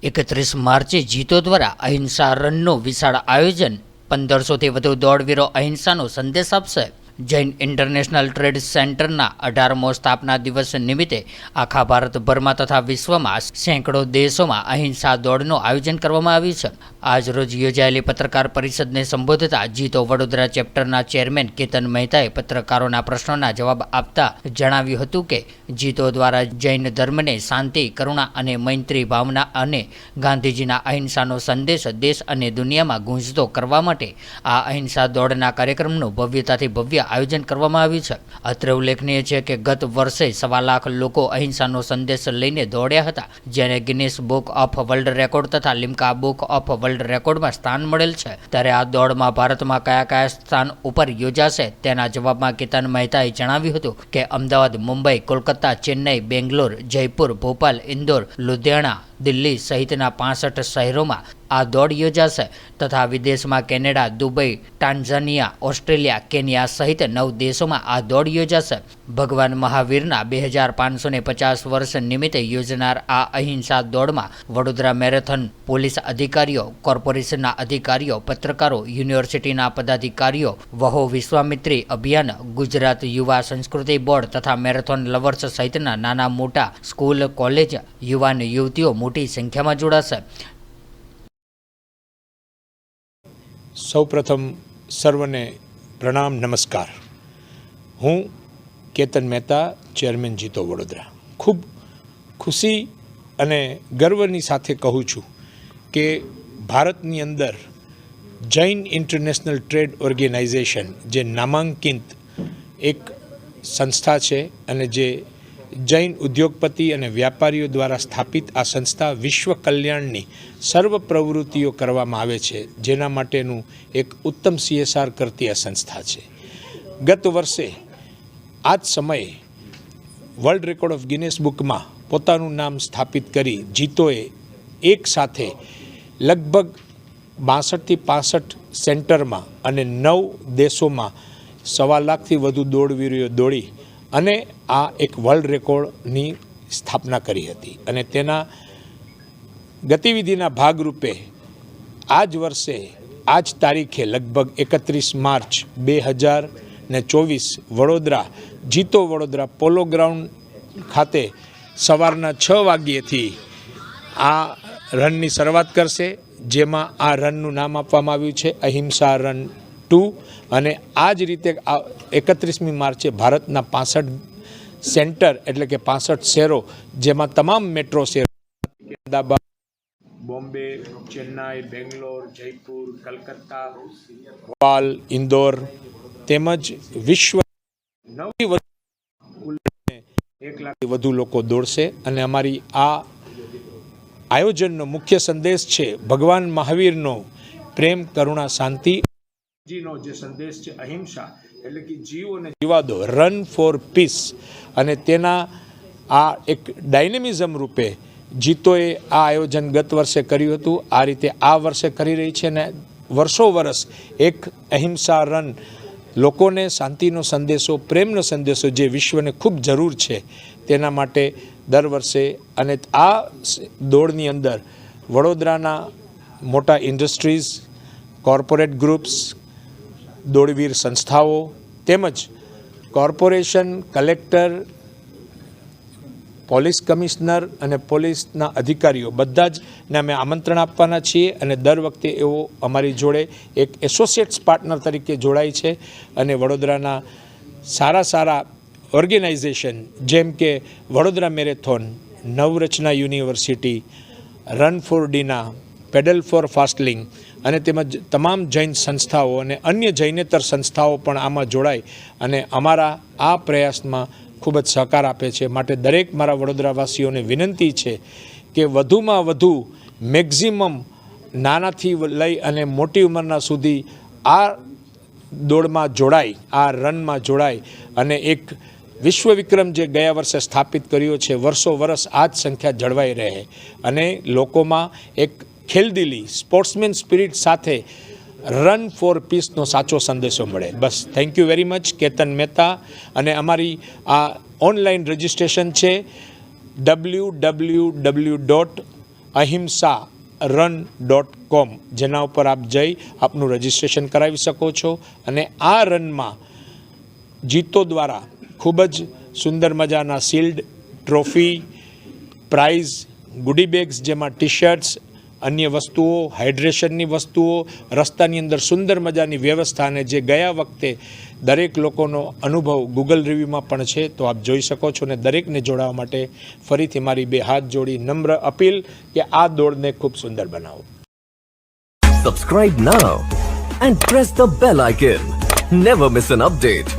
31 માર્ચે જીતો દ્વારા અહિંસા રનનું વિશાળ આયોજન 1500થી વધુ દોડવીરો અહિંસાનો સંદેશ આપશે. જૈન ઇન્ટરનેશનલ ટ્રેડ સેન્ટરના 18મો સ્થાપના દિવસ નિમિત્તે આખા ભારતભરમાં તથા વિશ્વમાં સેંકડો દેશોમાં અહિંસા દોડનું આયોજન કરવામાં આવ્યું છે. આજ રોજ યોજાયેલી પત્રકાર પરિષદને સંબોધતા જીતો વડોદરા ચેપ્ટરના ચેરમેન કેતન મહેતાએ પત્રકારોના પ્રશ્નોના જવાબ આપતા જણાવ્યું હતું કે જીતો દ્વારા જૈન ધર્મને શાંતિ, કરુણા અને મૈત્રી ભાવના અને ગાંધીજીના અહિંસાનો સંદેશ દેશ અને દુનિયામાં ગુંજતો કરવા માટે આ અહિંસા દોડના કાર્યક્રમનું ભવ્યતાથી ભવ્ય આયોજન કરવામાં આવ્યું છે. અત્રે ઉલ્લેખનીય છે કે ગત વર્ષે 1.25 લાખ લોકો અહિંસાનો સંદેશ લઈને દોડ્યા હતા, જેને Guinness book of world record તથા લિમ્કા બુક ઓફ વર્લ્ડ રેકોર્ડમાં સ્થાન મળેલ છે. ત્યારે આ દોડમાં ભારતમાં કયા સ્થાન ઉપર યોજાશે તેના જવાબમાં કેતન મહેતાએ જણાવ્યું હતું કે અમદાવાદ, મુંબઈ, કોલકાતા, ચેન્નઈ, બેંગ્લોર, જયપુર, ભોપાલ, ઇન્દોર, લુધિયાણા, દિલ્હી સહિતના 65 શહેરોમાં આ દોડ યોજાશે તથા વિદેશમાં Canada, Dubai, Tanzania, Australia, Kenya સહિત 9 દેશોમાં આ દોડ યોજાશે. ભગવાન મહાવીરના 2550 વર્ષ નિમિત્તે યોજનાર આ અહિંસા દોડમાં વડોદરા મેરેથોન, પોલીસ અધિકારીઓ, કોર્પોરેશનના અધિકારીઓ, પત્રકારો, યુનિવર્સિટીના પદાધિકારીઓ, વહો વિશ્વામિત્રી અભિયાન, ગુજરાત યુવા સંસ્કૃતિ બોર્ડ તથા મેરેથોન લવર્સ સહિતના નાના મોટા સ્કૂલ, કોલેજ, યુવાન યુવતીઓ મોટી સંખ્યામાં જોડાશે. સૌપ્રથમ સર્વને પ્રણામ, નમસ્કાર. હું કેતન મહેતા, ચેરમેન જીતો વડોદરા. ખૂબ ખુશી અને ગર્વની સાથે કહું છું કે ભારતની અંદર જૈન ઇન્ટરનેશનલ ટ્રેડ ઓર્ગેનાઇઝેશન જે નામાંકિત એક સંસ્થા છે અને જે જૈન ઉદ્યોગપતિ અને વ્યાપારીઓ દ્વારા સ્થાપિત આ સંસ્થા વિશ્વ કલ્યાણની સર્વ પ્રવૃત્તિઓ કરવામાં આવે છે, જેના માટેનું એક ઉત્તમ CSR કરતી આ સંસ્થા છે. ગત વર્ષે આ જ સમયે વર્લ્ડ રેકોર્ડ ઓફ ગિનેસ બુકમાં પોતાનું નામ સ્થાપિત કરી જીતોએ એક સાથે લગભગ 62 થી 65 સેન્ટરમાં અને 9 દેશોમાં 1.25 લાખથી વધુ દોડવીરોએ દોડી અને આ એક વર્લ્ડ રેકોર્ડની સ્થાપના કરી હતી. અને તેના ગતિવિધિના ભાગરૂપે આ જ વર્ષે આ જ તારીખે લગભગ 31 March 2024 Vadodara JITO Vadodara polo ground ખાતે સવારના 6 વાગ્યેથી આ રનની શરૂઆત કરશે, જેમાં આ રનનું નામ આપવામાં આવ્યું છે અહિંસા રન 2. અને આ જ રીતે 31મી માર્ચે ભારતના 65 સેન્ટર એટલે કે 65 શહેરો, જેમાં તમામ મેટ્રો શહેરો અમદાવાદ, બોમ્બે, ચેન્નાઈ, બેંગ્લોર, જયપુર, કલકત્તા, ભોપાલ, ઇન્દોર તેમજ વિશ્વ 1 લાખથી વધુ લોકો દોડશે. અને અમારી આ આયોજનનો મુખ્ય સંદેશ છે ભગવાન મહાવીરનો પ્રેમ, કરુણા, શાંતિ નો જે સંદેશ છે અહિંસા, એટલે કે જીવો અને જીવા દો, રન ફોર પીસ. અને તેના આ એક ડાયનેમિઝમ રૂપે જીતોએ આ આયોજન ગત વર્ષે કર્યું હતું, આ રીતે આ વર્ષે કરી રહી છે. અને વર્ષો વર્ષ એક અહિંસા રન લોકોને શાંતિનો સંદેશો, પ્રેમનો સંદેશો જે વિશ્વને ખૂબ જરૂર છે તેના માટે દર વર્ષે. અને આ દોડની અંદર વડોદરાના મોટા ઇન્ડસ્ટ્રીઝ, કોર્પોરેટ ગ્રુપ્સ, દોડવીર સંસ્થાઓ તેમજ કોર્પોરેશન, કલેક્ટર, પોલીસ કમિશનર અને પોલીસના અધિકારીઓ બધા જ ને અમે આમંત્રણ આપવાના છીએ. અને દર વખતે એવો અમારી જોડે એક એસોસિએટ્સ પાર્ટનર તરીકે જોડાય છે. અને વડોદરાના સારા ઓર્ગેનાઇઝેશન જેમ કે Vadodara marathon, Navrachana university, run for ડીના, પેડલ ફોર ફાસ્ટલિંગ અને તેમજ તમામ જૈન સંસ્થાઓ અને અન્ય જૈનેતર સંસ્થાઓ પણ આમાં જોડાય અને અમારા આ પ્રયાસમાં ખૂબ જ સહકાર આપે છે. માટે દરેક મારા વડોદરાવાસીઓને વિનંતી છે કે વધુમાં વધુ મેક્ઝિમમ નાનાથી લઈ અને મોટી ઉંમરના સુધી આ દોડમાં જોડાય, આ રનમાં જોડાય અને એક વિશ્વ વિક્રમ જે ગયા વર્ષે સ્થાપિત કર્યો છે, વર્ષો વર્ષ આ જ સંખ્યા જળવાઈ રહે અને લોકોમાં એક ખેલદિલી, સ્પોર્ટ્સમેન સ્પિરિટ સાથે રન ફોર પીસનો સાચો સંદેશો મળે. બસ, thank you very much. Ketan Mehta. અને અમારી આ ઓનલાઈન રજિસ્ટ્રેશન છે www. ahimsarun.com જેના ઉપર આપ જઈ આપનું રજિસ્ટ્રેશન કરાવી શકો છો અને આ રનમાં જીતો દ્વારા ખૂબ જ સુંદર મજાના શિલ્ડ, ટ્રોફી, પ્રાઇઝ, ગુડી બેગ્સ જેમાં ટી શર્ટ્સ, અન્ય વસ્તુઓ, હાઇડ્રેશનની વસ્તુઓ, રસ્તાની અંદર સુંદર મજાની વ્યવસ્થા અને જે ગયા વખતે દરેક લોકોનો અનુભવ ગૂગલ રિવ્યૂમાં પણ છે તો આપ જોઈ શકો છો. અને દરેકને જોડાવા માટે ફરીથી મારી બે હાથ જોડી નમ્ર અપીલ કે આ દોડને ખૂબ સુંદર બનાવો. Subscribe now and press the bell icon. Never miss an update.